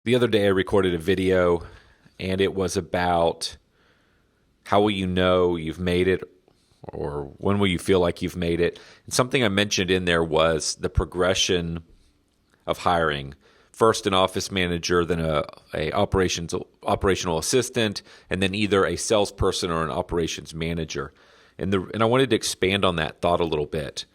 The other day I recorded a video and it was about how will you know you've made it or when will you feel like you've made it. And something I mentioned in there was the progression of hiring. First an office manager, then a operational assistant, and then either a salesperson or an operations manager. And I wanted to expand on that thought a little bit.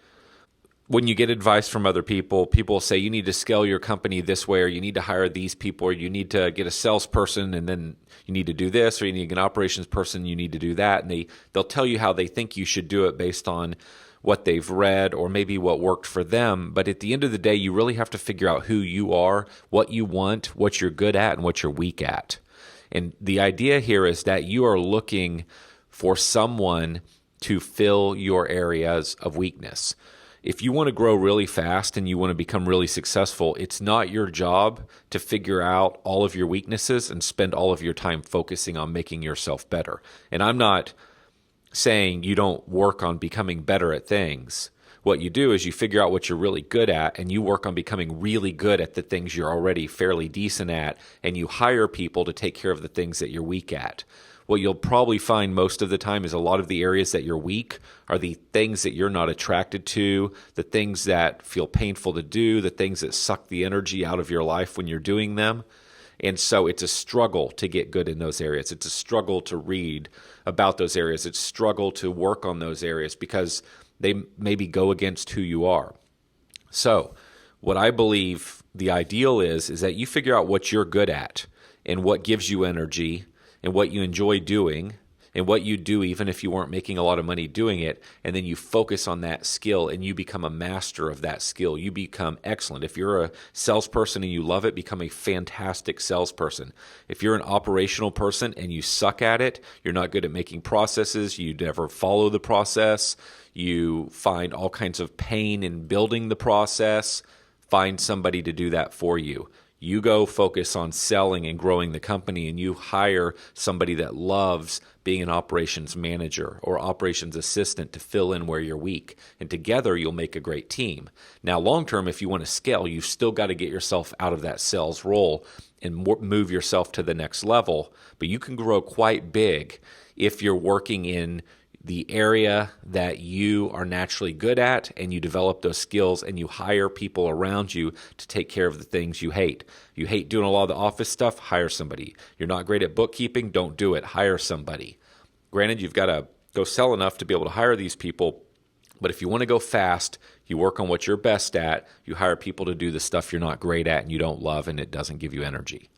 When you get advice from other people, people say you need to scale your company this way, or you need to hire these people, or you need to get a salesperson, and then you need to do this, or you need an operations person, you need to do that. And they'll tell you how they think you should do it based on what they've read or maybe what worked for them. But at the end of the day, you really have to figure out who you are, what you want, what you're good at, and what you're weak at. And the idea here is that you are looking for someone to fill your areas of weakness. If you want to grow really fast and you want to become really successful, it's not your job to figure out all of your weaknesses and spend all of your time focusing on making yourself better. And I'm not saying you don't work on becoming better at things. What you do is you figure out what you're really good at and you work on becoming really good at the things you're already fairly decent at, and you hire people to take care of the things that you're weak at. What you'll probably find most of the time is a lot of the areas that you're weak are the things that you're not attracted to, the things that feel painful to do, the things that suck the energy out of your life when you're doing them. And so it's a struggle to get good in those areas. It's a struggle to read about those areas. It's a struggle to work on those areas because they maybe go against who you are. So what I believe the ideal is that you figure out what you're good at and what gives you energy and what you enjoy doing and what you do even if you weren't making a lot of money doing it, and then you focus on that skill and you become a master of that skill. You become excellent. If you're a salesperson and you love it, become a fantastic salesperson. If you're an operational person and you suck at it, you're not good at making processes, you never follow the process, you find all kinds of pain in building the process, find somebody to do that for you. You go focus on selling and growing the company, and you hire somebody that loves being an operations manager or operations assistant to fill in where you're weak. And together, you'll make a great team. Now, long term, if you want to scale, you've still got to get yourself out of that sales role and move yourself to the next level. But you can grow quite big if you're working in the area that you are naturally good at, and you develop those skills and you hire people around you to take care of the things you hate. You hate doing a lot of the office stuff, hire somebody. You're not great at bookkeeping, don't do it, hire somebody. Granted, you've got to go sell enough to be able to hire these people, but if you want to go fast, you work on what you're best at, you hire people to do the stuff you're not great at and you don't love and it doesn't give you energy.